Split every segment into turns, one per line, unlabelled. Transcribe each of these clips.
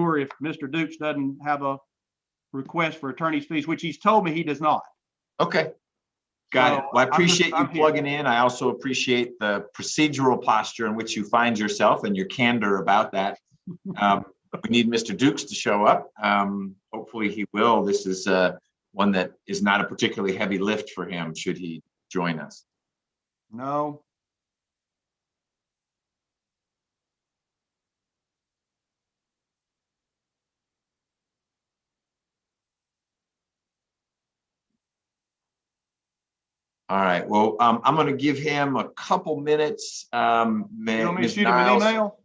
sure if Mr. Dukes doesn't have a request for attorney's fees, which he's told me he does not.
Okay. Got it. Well, I appreciate you plugging
here.
in. I also appreciate the procedural posture in which you find yourself and your candor about that. We need Mr. Dukes to show up. Hopefully he will. This is one that is not a particularly heavy lift for him should he join us.
No.
All right. Well, I'm going to give him a couple minutes.
You want me to
Ms.
shoot him an
Niles,
email?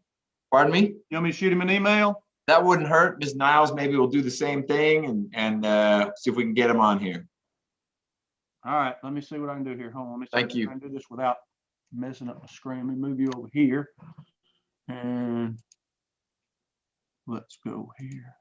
pardon me?
You want me to shoot him an email?
That wouldn't hurt. Ms. Niles, maybe we'll do the same thing and see if we can get him on here.
All right. Let me see what I can do here. Hold on. Let me see
Thank
if
you.
I can do this without messing up my screen. Let me move you over here. And let's go here.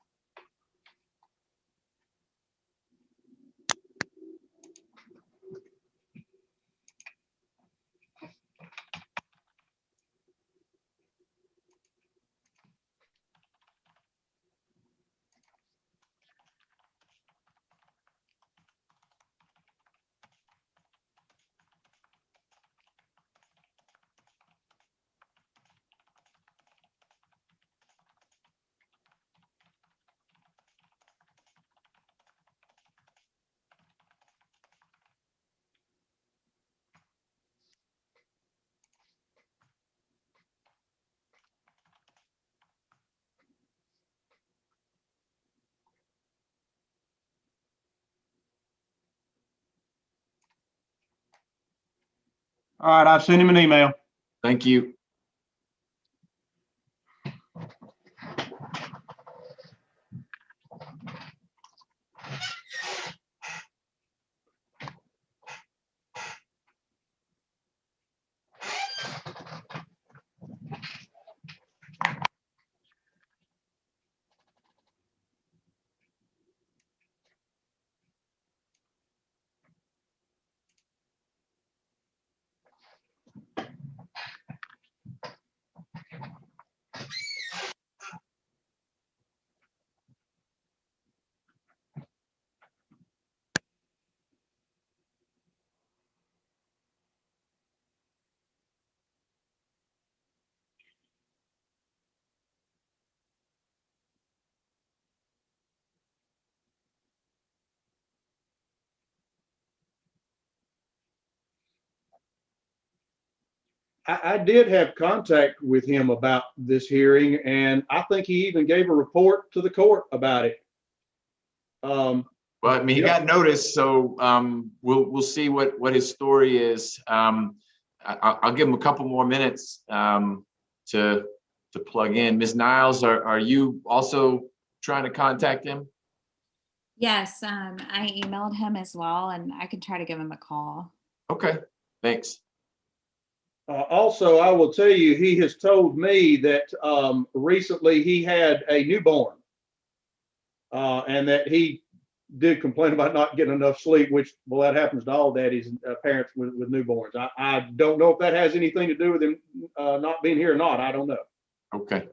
All right. I've sent him an email.
Thank you.
I did have contact with him about this hearing, and I think he even gave a report to the court about it.
Well, I mean, he
Yep.
got notice, so we'll see what his story is. I'll give him a couple more minutes to plug in. Ms. Niles, are you also trying to contact him?
Yes, I emailed him as well, and I can try to give him a call.
Okay, thanks.
Also, I will tell you, he has told me that recently he had a newborn, and that he did complain about not getting enough sleep, which, well, that happens to all daddies and parents with newborns. I don't know if that has anything to do with him not being here or not. I don't know.
Okay.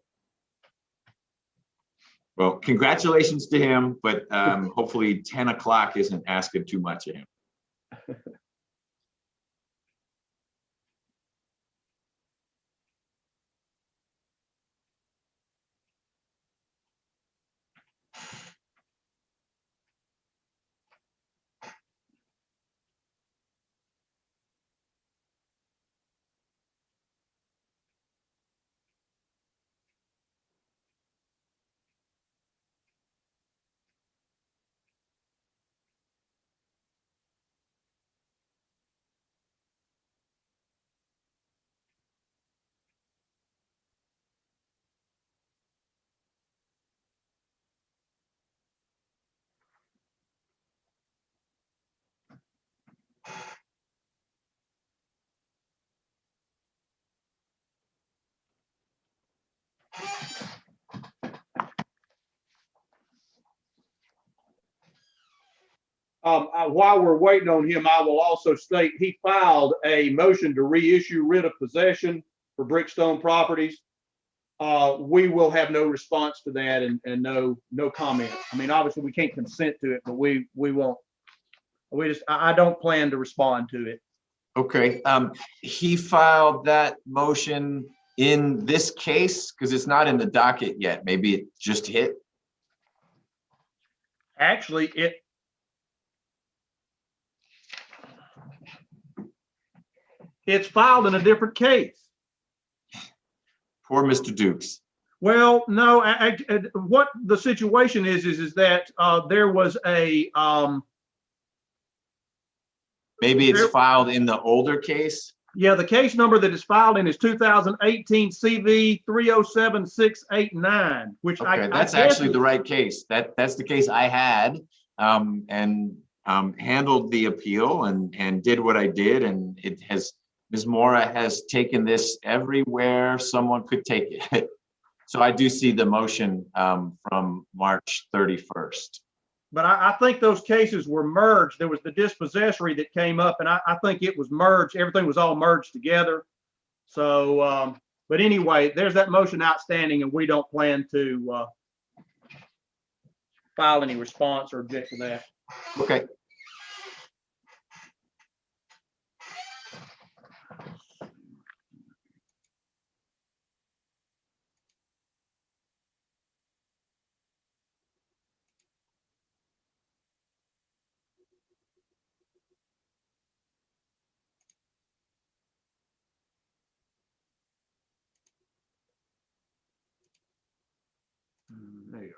Well, congratulations to him, but hopefully 10 o'clock isn't asking too much of him.
While we're waiting on him, I will also state he filed a motion to reissue writ of possession for Brickstone Properties. we will have no response to that and no comment. I mean, obviously we can't consent to it, but we won't. I don't plan to respond to it.
Okay, he filed that motion in this case because it's not in the docket yet. Maybe it just hit.
Actually, it's filed in a different case.
Poor Mr. Dukes.
Well, no, what the situation is that there was a
Maybe it's filed in the older case.
yeah, the case number that is filed in is 2018 CV307689, which
Okay, that's actually the right case. That's the case I had, and handled the appeal and did what I did, and it has, Ms. Mora has taken this everywhere someone could take it. So I do see the motion from March 31st.
But I think those cases were merged. There was the dispossessory that came up, and I think it was merged. Everything was all merged together. So, but anyway, there's that motion outstanding, and we don't plan to file any response or object to that.
Okay.
There you are.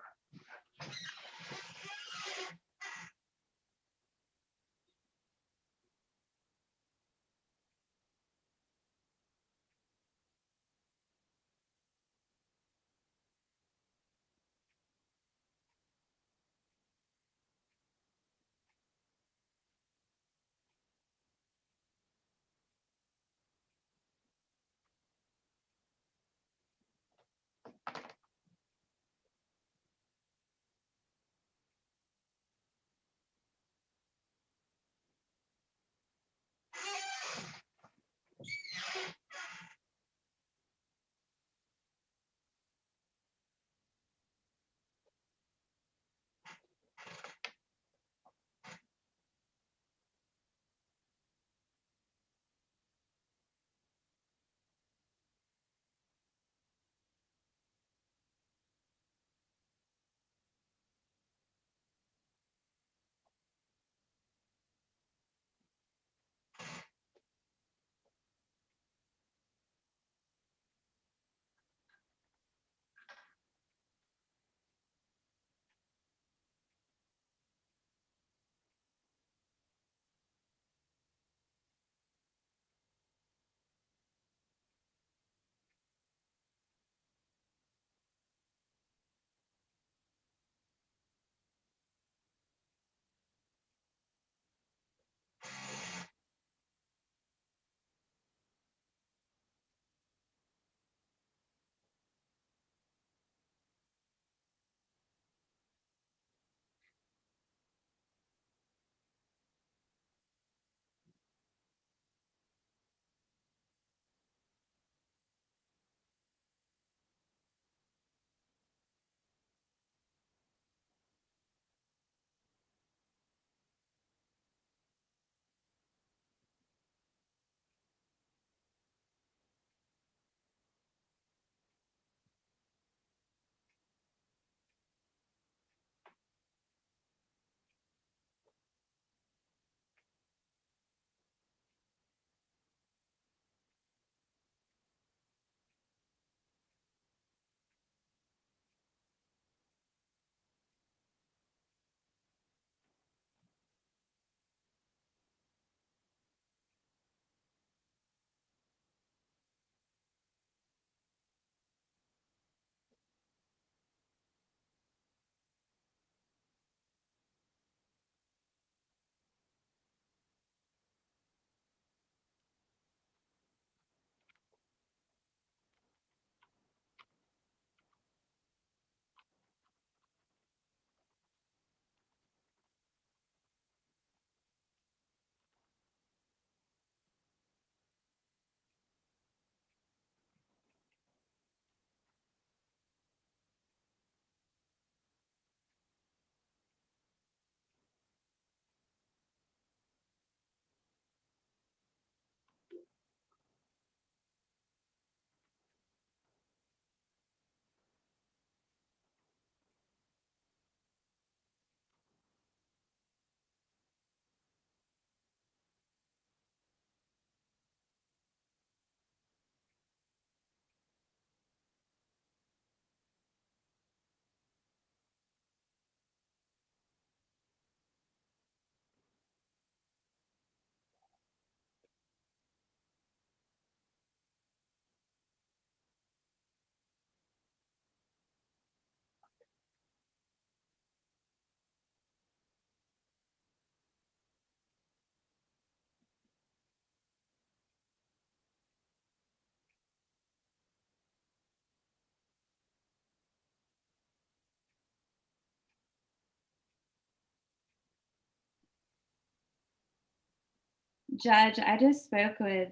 Judge, I just spoke with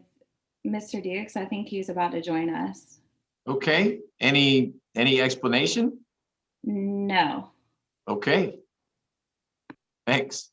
Mr. Dukes. I think he's about to join us.
Okay, any explanation?
No.
Okay. Thanks.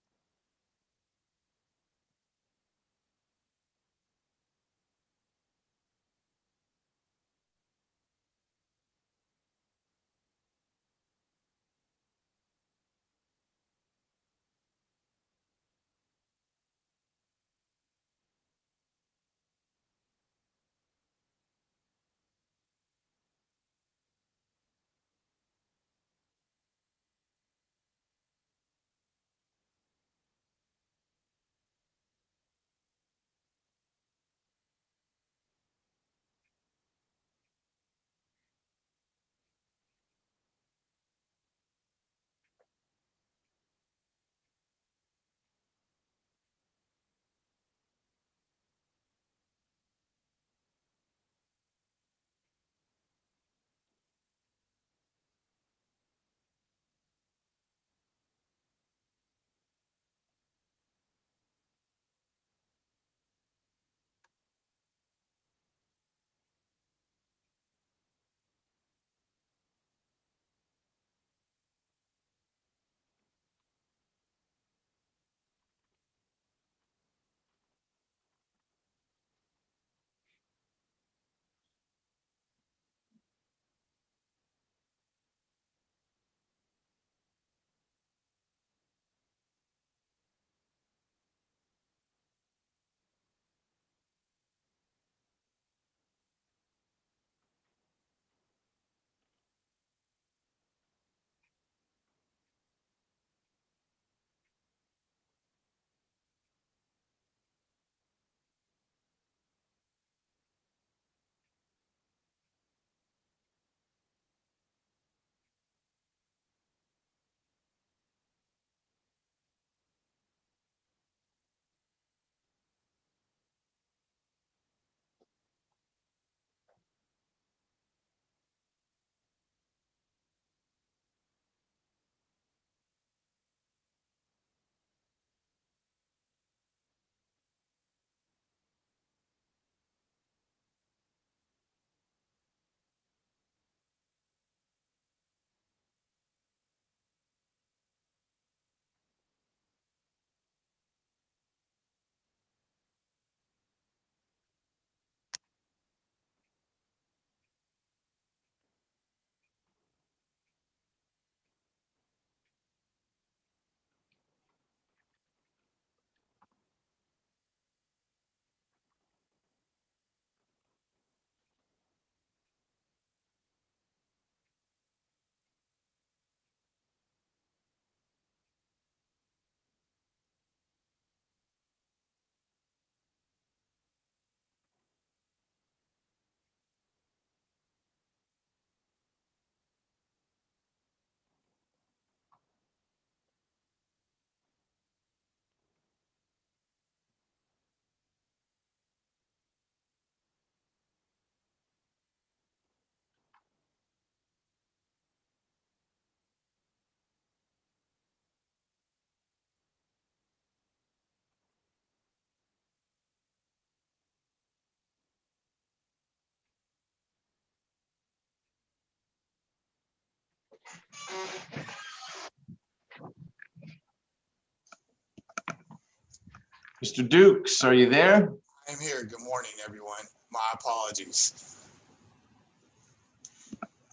Mr. Dukes, are you there?
I'm here. Good morning, everyone. My apologies.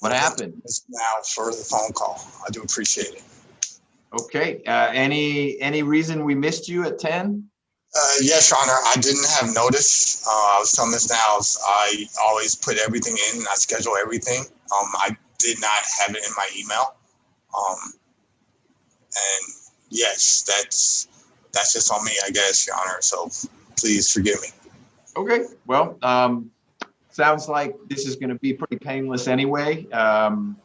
What happened?
Now for the phone call. I do appreciate it.
Okay, any reason we missed you at 10?
Yes, Your Honor. I didn't have notice. I was telling Ms. Niles, I always put everything in and I schedule everything. I did not have it in my email. And yes, that's just on me, I guess, Your Honor. So please forgive me.
Okay, well, sounds like this is going to be pretty painless anyway.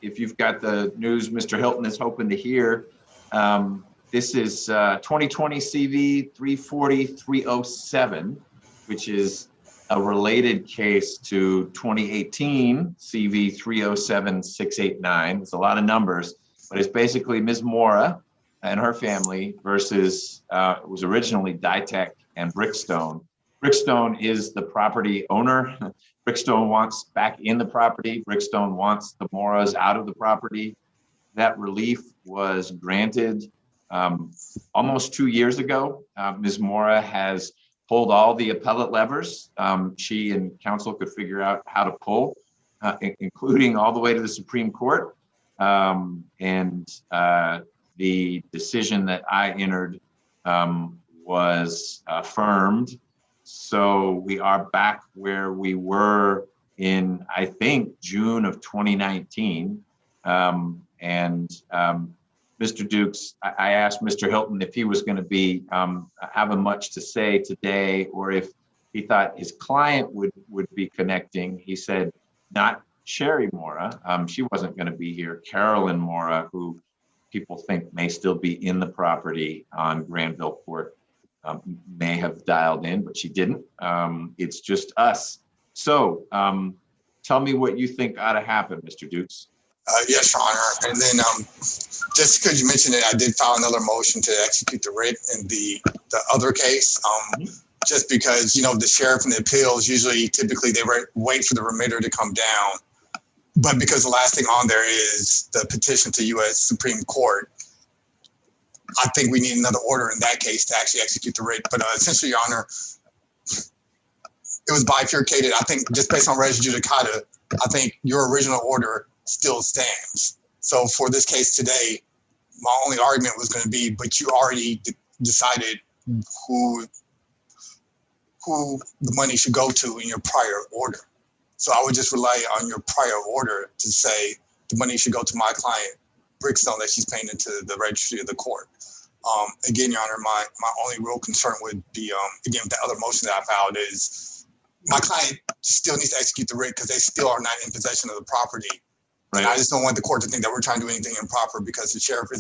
If you've got the news Mr. Hilton is hoping to hear, this is 2020 CV340307, which is a related case to 2018 CV307689. It's a lot of numbers, but it's basically Ms. Mora and her family versus it was originally Ditech and Brickstone. Brickstone is the property owner. Brickstone wants back in the property. Brickstone wants the Moras out of the property. That relief was granted almost 2 years ago. Ms. Mora has pulled all the appellate levers she and counsel could figure out how to pull, including all the way to the Supreme Court. The decision that I entered was affirmed. So we are back where we were in, I think, June of 2019. Mr. Dukes, I asked Mr. Hilton if he was going to be having much to say today, or if he thought his client would be connecting. He said, not Sherry Mora. She wasn't going to be here. Carolyn Mora, who people think may still be in the property on Granville Court, may have dialed in, but she didn't. It's just us. So tell me what you think ought to happen, Mr. Dukes.
Yes, Your Honor. And then just because you mentioned it, I did file another motion to execute the writ in the other case. Just because, you know, the sheriff and the appeals typically they wait for the remitter to come down. But because the last thing on there is the petition to U.S. Supreme Court, I think we need another order in that case to actually execute the writ. But essentially, Your Honor, it was bifurcated. I think just based on res judicata, I think your original order still stands. So for this case today, my only argument was going to be, but you already decided who the money should go to in your prior order. So I would just rely on your prior order to say the money should go to my client, Brickstone, that she's paying into the registry of the court. Again, Your Honor, my only real concern would be, again, with the other motion that I filed is my client still needs to execute the writ because they still are not in possession of the property. Right. And I just don't want the court to think that we're trying to do anything improper because the sheriff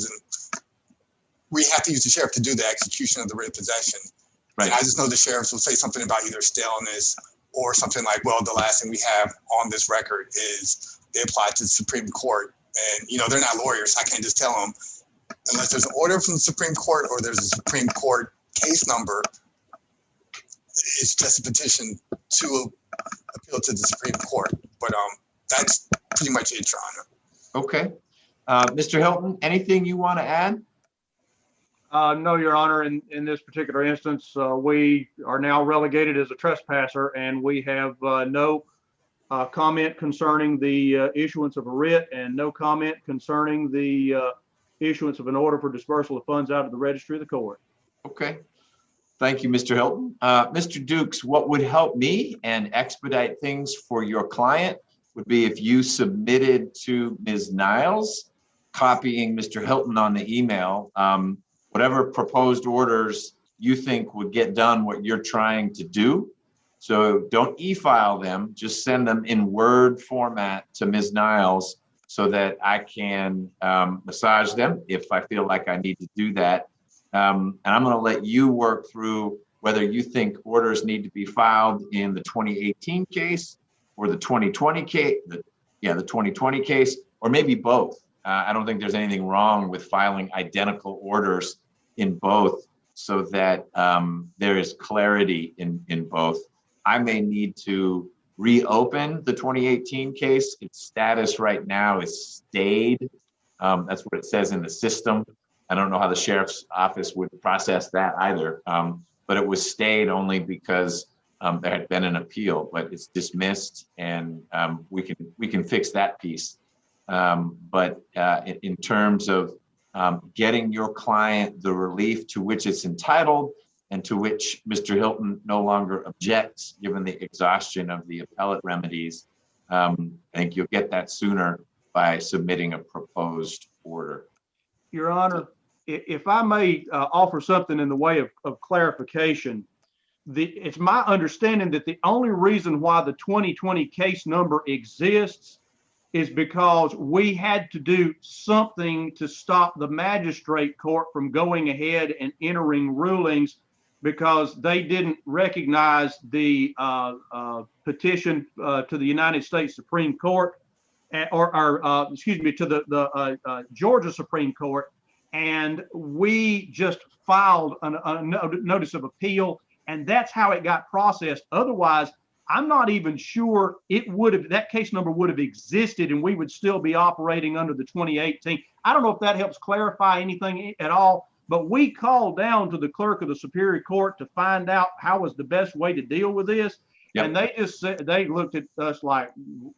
we have to use the sheriff to do the execution of the writ of possession. Right. And I just know the sheriffs will say something about either staleness or something like, well, the last thing we have on this record is they applied to the Supreme Court. And, you know, they're not lawyers. I can't just tell them, unless there's an order from the Supreme Court or there's a Supreme Court case number, it's just a petition to appeal to the Supreme Court. But that's pretty much it, Your Honor.
Okay. Mr. Hilton, anything you want to add?
No, Your Honor. In this particular instance, we are now relegated as a trespasser, and we have no comment concerning the issuance of a writ and no comment concerning the issuance of an order for dispersal of funds out of the registry of the court.
Okay. Thank you, Mr. Hilton. Mr. Dukes, what would help me and expedite things for your client would be if you submitted to Ms. Niles, copying Mr. Hilton on the email, whatever proposed orders you think would get done what you're trying to do. So don't e-file them, just send them in Word format to Ms. Niles so that I can massage them if I feel like I need to do that. And I'm going to let you work through whether you think orders need to be filed in the 2018 case or the 2020 case, the 2020 case, or maybe both. I don't think there's anything wrong with filing identical orders in both so that there is clarity in both. I may need to reopen the 2018 case. Its status right now is stayed. That's what it says in the system. I don't know how the sheriff's office would process that either, but it was stayed only because there had been an appeal, but it's dismissed, and we can fix that piece. But in terms of getting your client the relief to which it's entitled and to which Mr. Hilton no longer objects, given the exhaustion of the appellate remedies, I think you'll get that sooner by submitting a proposed order.
Your Honor, if I may offer something in the way of clarification, it's my understanding that the only reason why the 2020 case number exists is because we had to do something to stop the magistrate court from going ahead and entering rulings because they didn't recognize the petition to the United States Supreme Court, or excuse me, to the Georgia Supreme Court and we just filed a notice of appeal, and that's how it got processed. Otherwise, I'm not even sure that case number would have existed and we would still be operating under the 2018. I don't know if that helps clarify anything at all, but we called down to the clerk of the Superior Court to find out how was the best way to deal with this. Yep. And they just said, they looked at us like,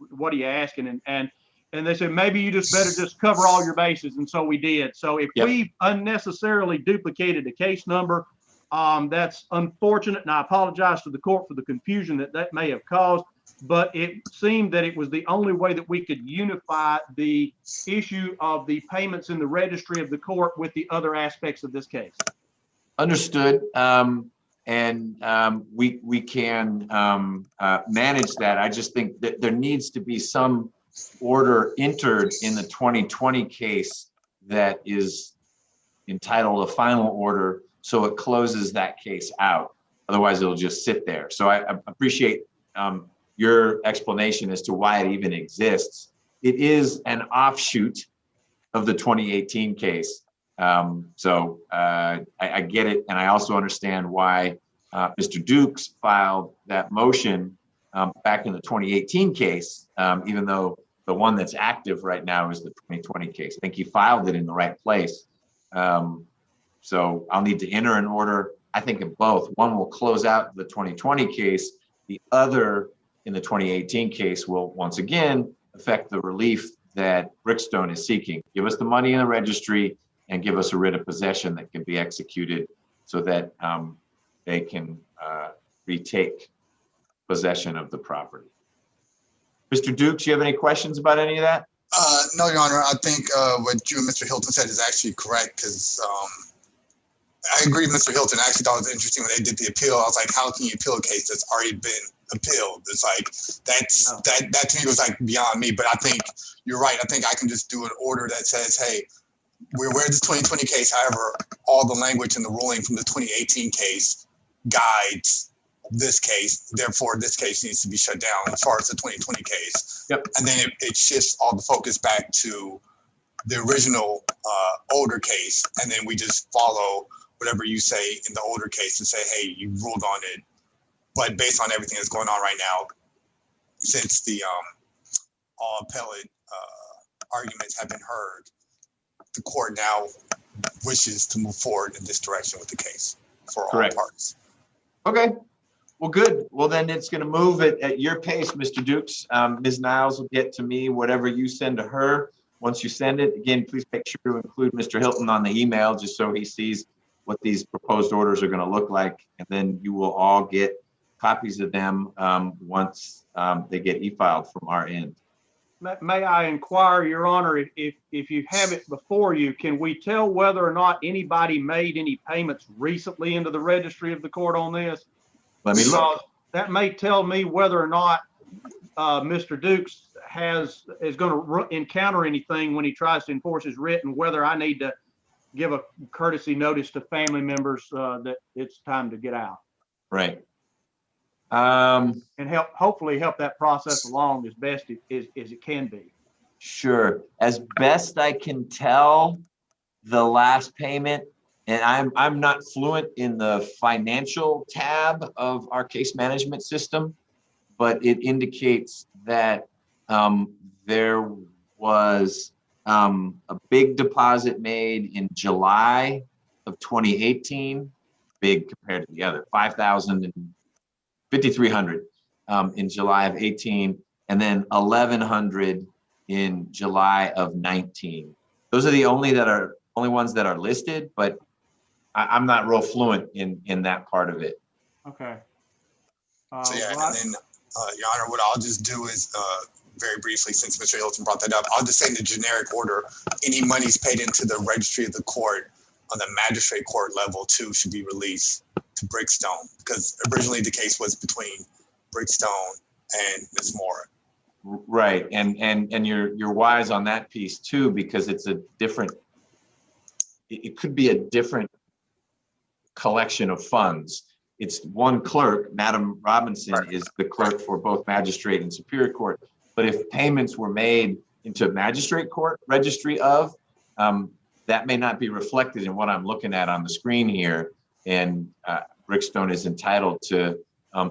what are you asking? And they said, maybe you just better just cover all your bases. And so we did. So if we unnecessarily duplicated a case number, that's unfortunate, and I apologize to the court for the confusion that may have caused, but it seemed that it was the only way that we could unify the issue of the payments in the registry of the court with the other aspects of this case.
Understood. We can manage that. I just think that there needs to be some order entered in the 2020 case that is entitled a final order, so it closes that case out. Otherwise, it'll just sit there. So I appreciate your explanation as to why it even exists. It is an offshoot of the 2018 case. I get it. And I also understand why Mr. Dukes filed that motion back in the 2018 case, even though the one that's active right now is the 2020 case. I think he filed it in the right place. So I'll need to enter an order, I think, in both. One will close out the 2020 case. The other, in the 2018 case, will once again affect the relief that Brickstone is seeking. Give us the money in the registry and give us a writ of possession that can be executed so that they can retake possession of the property. Mr. Dukes, you have any questions about any of that?
No, Your Honor. I think what you and Mr. Hilton said is actually correct, because I agree with Mr. Hilton. I actually thought it was interesting when they did the appeal. I was like, how can you appeal a case that's already been appealed? It's like, that to me was like beyond me. But I think you're right. I think I can just do an order that says, hey, we're aware of this 2020 case. However, all the language and the ruling from the 2018 case guides this case. Therefore, this case needs to be shut down as far as the 2020 case.
Yep.
And then it shifts all the focus back to the original older case. And then we just follow whatever you say in the older case and say, hey, you ruled on it. But based on everything that's going on right now, since the all appellate arguments have been heard, the court now wishes to move forward in this direction with the case for all parties.
Okay. Well, good. Well, then it's going to move at your pace, Mr. Dukes. Ms. Niles will get to me whatever you send to her. Once you send it, again, please make sure to include Mr. Hilton on the email just so he sees what these proposed orders are going to look like. And then you will all get copies of them once they get e-filed from our end.
May I inquire, Your Honor, if you have it before you, can we tell whether or not anybody made any payments recently into the registry of the court on this?
Let me look.
That may tell me whether or not Mr. Dukes is going to encounter anything when he tries to enforce his writ, and whether I need to give a courtesy notice to family members that it's time to get out.
Right.
And hopefully help that process along as best as it can be.
Sure. As best I can tell, the last payment, and I'm not fluent in the financial tab of our case management system, but it indicates that there was a big deposit made in July of 2018, big compared to the other, $5,300 in July of 18, and then $1,100 in July of 19. Those are the only ones that are listed, but I'm not real fluent in that part of it.
Okay.
So yeah, and then Your Honor, what I'll just do is very briefly, since Mr. Hilton brought that up, I'll just say in the generic order, any monies paid into the registry of the court on the magistrate court level too should be released to Brickstone, because originally the case was between Brickstone and Ms. Mora.
Right, and you're wise on that piece too, because it's a different. It could be a different collection of funds. It's one clerk, Madam Robinson is the clerk for both magistrate and superior court. But if payments were made into magistrate court registry of, that may not be reflected in what I'm looking at on the screen here. And Brickstone is entitled to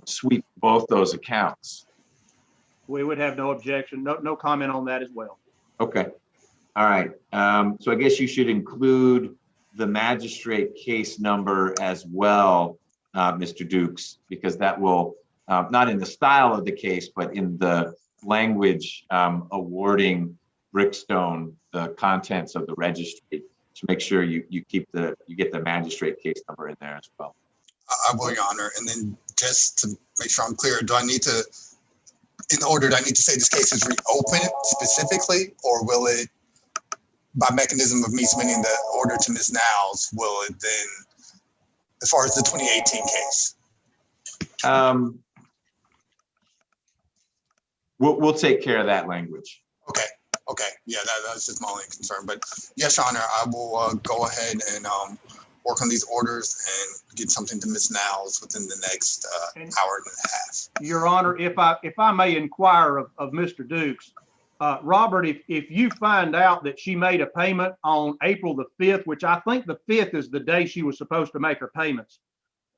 sweep both those accounts.
We would have no objection, no comment on that as well.
Okay. All right. So I guess you should include the magistrate case number as well, Mr. Dukes, because that will, not in the style of the case, but in the language awarding Brickstone the contents of the registry, to make sure you get the magistrate case number in there as well.
I will, Your Honor. And then just to make sure I'm clear, do I need to, in order, do I need to say this case is reopened specifically, or will it, by mechanism of me submitting the order to Ms. Niles, will it then, as far as the 2018 case?
We'll take care of that language.
Okay. Okay. Yeah, that's just my only concern. But yes, Your Honor, I will go ahead and work on these orders and get something to Ms. Niles within the next hour and a half.
Your Honor, if I may inquire of Mr. Dukes, Robert, if you find out that she made a payment on April the 5th, which I think the 5th is the day she was supposed to make her payments.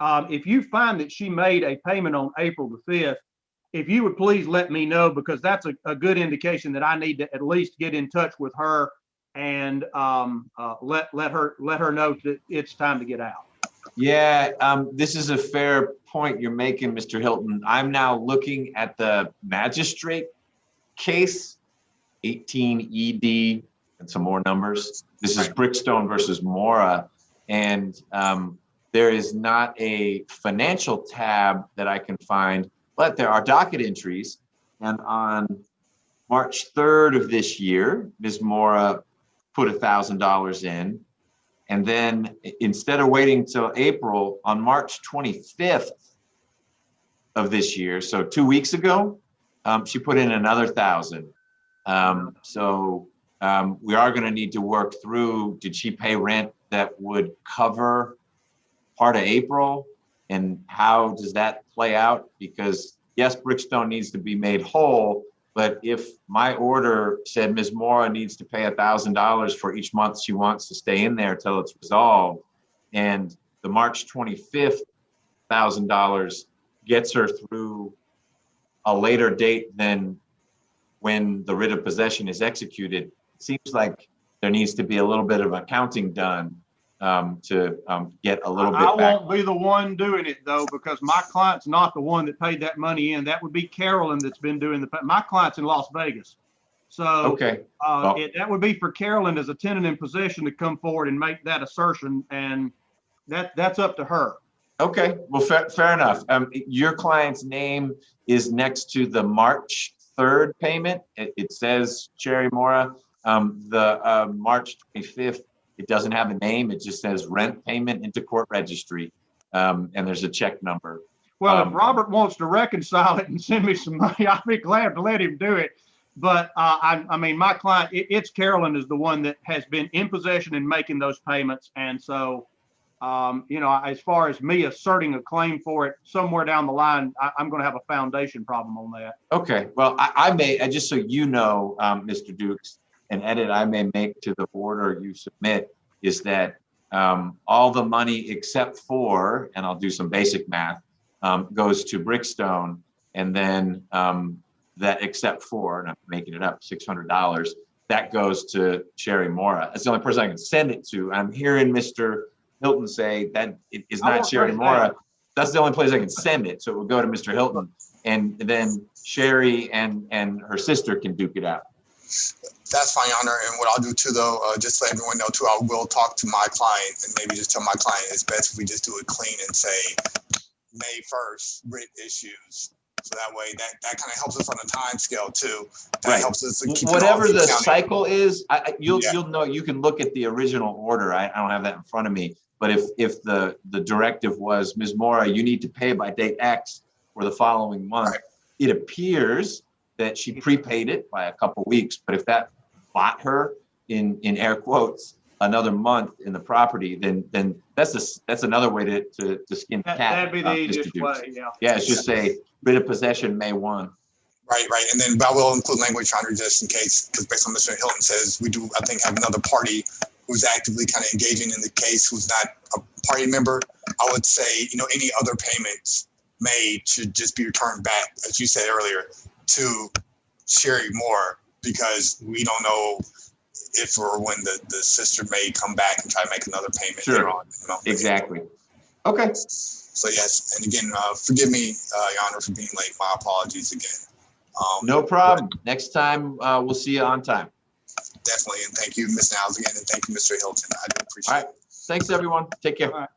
If you find that she made a payment on April the 5th, if you would please let me know, because that's a good indication that I need to at least get in touch with her and let her know that it's time to get out.
Yeah, this is a fair point you're making, Mr. Hilton. I'm now looking at the magistrate case, 18 ED and some more numbers. This is Brickstone versus Mora, and there is not a financial tab that I can find, but there are docket entries. And on March 3rd of this year, Ms. Mora put $1,000 in. And then instead of waiting till April, on March 25th of this year, so 2 weeks ago, she put in another $1,000. So we are going to need to work through, did she pay rent that would cover part of April? And how does that play out? Because yes, Brickstone needs to be made whole, but if my order said Ms. Mora needs to pay $1,000 for each month she wants to stay in there till it's resolved, and the March 25th $1,000 gets her through a later date than when the writ of possession is executed, it seems like there needs to be a little bit of accounting done to get a little bit back.
I won't be the one doing it though, because my client's not the one that paid that money in. That would be Carolyn that's been doing my client's in Las Vegas. So
okay,
that would be for Carolyn as a tenant in possession to come forward and make that assertion, and that's up to her.
Okay, well, fair enough. Your client's name is next to the March 3rd payment. It says Cherry Mora. The March 25th, it doesn't have a name. It just says rent payment into court registry. And there's a check number.
Well, if Robert wants to reconcile it and send me some money, I'll be glad to let him do it. But I mean, my client, it's Carolyn is the one that has been in possession and making those payments. And so, you know, as far as me asserting a claim for it somewhere down the line, I'm going to have a foundation problem on that.
Okay, well, I may, just so you know, Mr. Dukes, an edit I may make to the order you submit is that all the money except for, and I'll do some basic math, goes to Brickstone, and then that except for, and I'm making it up, $600, that goes to Cherry Mora. That's the only person I can send it to. I'm hearing Mr. Hilton say that it is not Cherry Mora. That's the only place I can send it. So it will go to Mr. Hilton, and then Sherry and her sister can duke it out.
That's fine, Your Honor. And what I'll do too, though, just to let everyone know too, I will talk to my client and maybe just tell my client it's best if we just do it clean and say May 1st writ issues. So that way, that kind of helps us on the time scale too. That helps us keep
whatever the cycle is. You'll know. You can look at the original order. I don't have that in front of me. But if the directive was, Ms. Mora, you need to pay by date X for the following month, it appears that she prepaid it by a couple weeks. But if that bought her, in air quotes, another month in the property, then that's another way to skin the cat.
That'd be the easiest way.
Yeah, it's just say writ of possession May 1.
Right. And then, but I will include language, Your Honor, just in case, because based on Mr. Hilton says we do, I think, have another party who's actively kind of engaging in the case, who's not a party member, I would say, any other payments made should just be returned back, as you said earlier, to Sherry Moore, because we don't know if or when the sister may come back and try to make another payment later on.
Exactly. Okay.
So yes, and again, forgive me, Your Honor, for being late. My apologies again.
No problem. Next time, we'll see you on time.
Definitely, and thank you, Ms. Niles, again, and thank you, Mr. Hilton. I do appreciate
All right.
it.
Thanks, everyone. Take care.
All right.